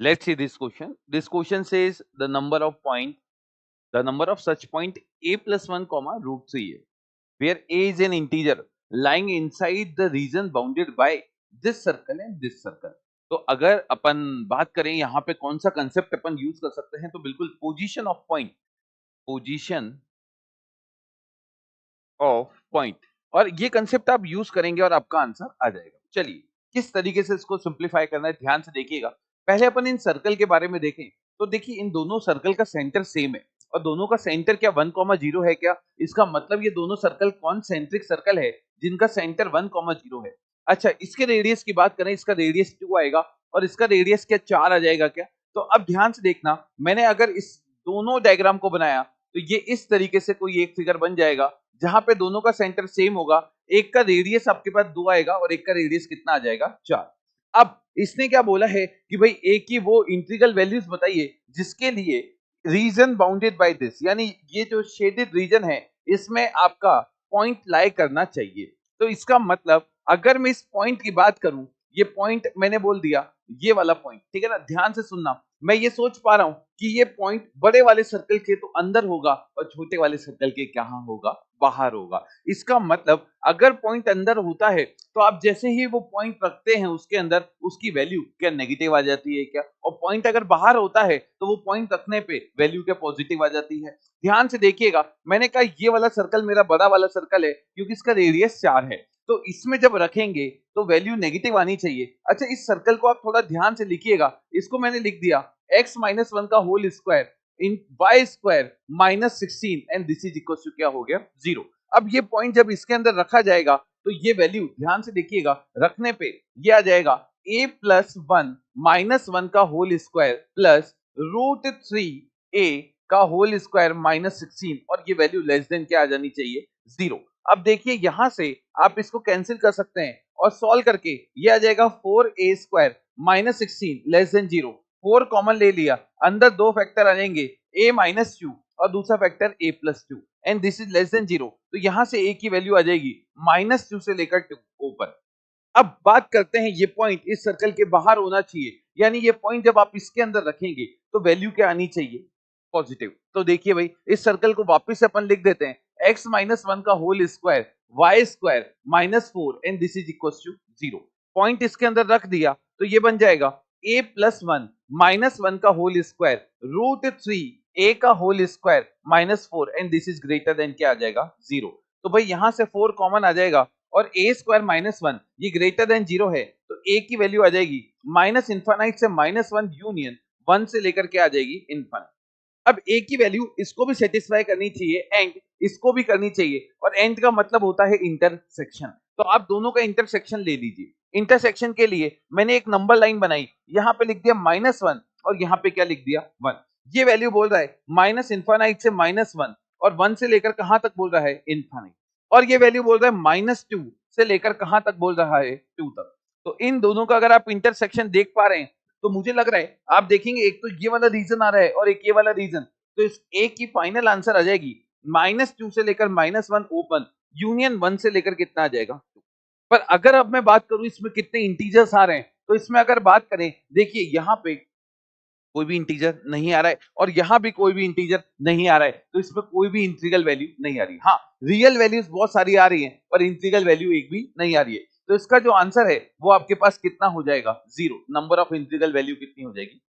Let's see this question. This question says the number of such point a plus 1 comma root 3 है, where a is an integer lying inside the region bounded by this circle and this circle. तो अगर अपन बात करें यहाँ पे कौन सा concept अपन use कर सकते हैं, तो बिल्कुल पोजीशन ऑफ पॉइंट, और ये कंसेप्ट आप यूज करेंगे और आपका आंसर आ जाएगा। चलिए किस तरीके से इसको सिंप्लीफाई करना है ध्यान से देखिएगा। पहले अपन इन सर्कल के बारे में देखें तो देखिए इन दोनों सर्कल का सेंटर सेम है और दोनों का सेंटर क्या 1,0 है क्या? इसका मतलब ये दोनों सर्कल कॉन्सेंट्रिक सर्कल है जिनका सेंटर 1,0 है। अच्छा, इसके रेडियस की बात करें, इसका रेडियस 2 आएगा और इसका रेडियस क्या 4 आ जाएगा क्या? तो अब ध्यान से देखना, मैंने अगर इस दोनों डायग्राम को बनाया तो ये इस तरीके से कोई एक फिगर बन जाएगा जहां पे दोनों का सेंटर सेम होगा। एक का रेडियस आपके पास 2 आएगा और एक का रेडियस कितना आ जाएगा 4। अब इसने क्या बोला है कि भाई ए की वो इंटीग्रल वैल्यूज बताइए जिसके लिए रीजन बाउंडेड बाय दिस, यानी ये जो शेडेड रीजन है इसमें आपका पॉइंट लाई करना चाहिए। तो इसका मतलब अगर मैं इस पॉइंट की बात करूं, ये पॉइंट मैंने बोल दिया ये वाला पॉइंट, ठीक है ना? ध्यान से सुनना, मैं ये सोच पा रहा हूं कि ये पॉइंट बड़े वाले सर्कल के तो अंदर होगा और छोटे वाले सर्कल के कहां होगा? बाहर होगा। इसका मतलब अगर पॉइंट अंदर होता है तो आप जैसे ही वो पॉइंट रखते हैं उसके अंदर उसकी वैल्यू क्या नेगेटिव आ जाती है क्या? और पॉइंट अगर बाहर होता है तो वो पॉइंट रखने पे वैल्यू क्या पॉजिटिव आ जाती है। ध्यान से देखिएगा, मैंने कहा ये वाला सर्कल मेरा बड़ा वाला सर्कल है क्योंकि इसका रेडियस 4 है, तो इसमें जब रखेंगे तो वैल्यू नेगेटिव आनी चाहिए। अच्छा, इस सर्कल को आप थोड़ा ध्यान से लिखिएगा, इसको मैंने लिख दिया x माइनस 1 का whole square in y square minus 16 and this is equal to क्या हो गया 0। अब ये पॉइंट जब इसके अंदर रखा जाएगा तो ये वैल्यू ध्यान से देखिएगा, रखने पे ये आ जाएगा a प्लस 1 माइनस 1 का whole square plus root 3 a का होल स्क्वायर माइनस 16 और ये वैल्यू लेस देन क्या आ जानी चाहिए 0। अब देखिए यहां से आप इसको कैंसिल कर सकते हैं और सॉल्व करके ये आ जाएगा 4a square minus 16 less than 0। 4 common ले लिया, अंदर दो फैक्टर आ जाएंगे a माइनस 2 और दूसरा factor a plus 2 and this is less than 0। तो यहां से a की वैल्यू आ जाएगी माइनस 2 से लेकर 2 ऊपर। अब बात करते हैं, ये पॉइंट इस सर्कल के बाहर होना चाहिए, यानी ये पॉइंट जब आप इसके अंदर रखेंगे तो वैल्यू क्या आनी चाहिए? पॉजिटिव। तो देखिए भाई इस सर्कल को वापस से अपन लिख देते हैं x माइनस 1 का whole square y square minus 4 and this is equal to 0। Point इसके अंदर रख दिया तो ये बन जाएगा a प्लस 1 माइनस 1 का होल स्क्वायर रूट 3 a का whole square minus 4 and this is greater than क्या आ जाएगा 0। तो भाई यहां से 4 कॉमन आ जाएगा और a स्क्वायर माइनस 1 ये ग्रेटर देन 0 है, तो a की वैल्यू आ जाएगी माइनस इनफाइनाइट से माइनस 1 यूनियन 1 से लेकर के आ जाएगी इनफाइनाइट। अब a की वैल्यू इसको भी सेटिस्फाई करनी चाहिए एंड इसको भी करनी चाहिए, और एंड का मतलब होता है इंटरसेक्शन। तो आप दोनों का इंटरसेक्शन ले लीजिए। इंटरसेक्शन के लिए मैंने एक नंबर लाइन बनाई, यहाँ पे लिख दिया माइनस 1 और यहाँ पे क्या लिख दिया 1। ये वैल्यू बोल रहा है माइनस इनफाइनाइट से माइनस 1 और 1 से लेकर कहां तक बोल रहा है इनफाइनाइट, और ये वैल्यू बोल रहा है माइनस 2 से लेकर कहां तक बोल रहा है 2 तक। तो इन दोनों का अगर आप इंटरसेक्शन देख पा रहे हैं तो मुझे लग रहा है आप देखेंगे एक तो ये वाला रीजन आ रहा है और एक ये वाला रीजन, तो इस ए की फाइनल आंसर आ जाएगी माइनस 2 से लेकर माइनस 1 ओपन यूनियन 1 से लेकर कितना आ जाएगा 2। पर अगर अब मैं बात करूं इसमें कितने इंटीजर्स आ रहे हैं, तो इसमें अगर बात करें देखिए यहाँ पे कोई भी इंटीजर नहीं आ रहा है और यहाँ भी कोई भी इंटीजर नहीं आ रहा है, तो इसमें कोई भी इंटीग्रल वैल्यू नहीं आ रही। हाँ, रियल वैल्यूज बहुत सारी आ रही हैं पर इंटीग्रल वैल्यू एक भी नहीं आ रही है। तो इसका जो आंसर है वो आपके पास कितना हो जाएगा 0। नंबर ऑफ इंटीग्रल वैल्यू कितनी हो जाएगी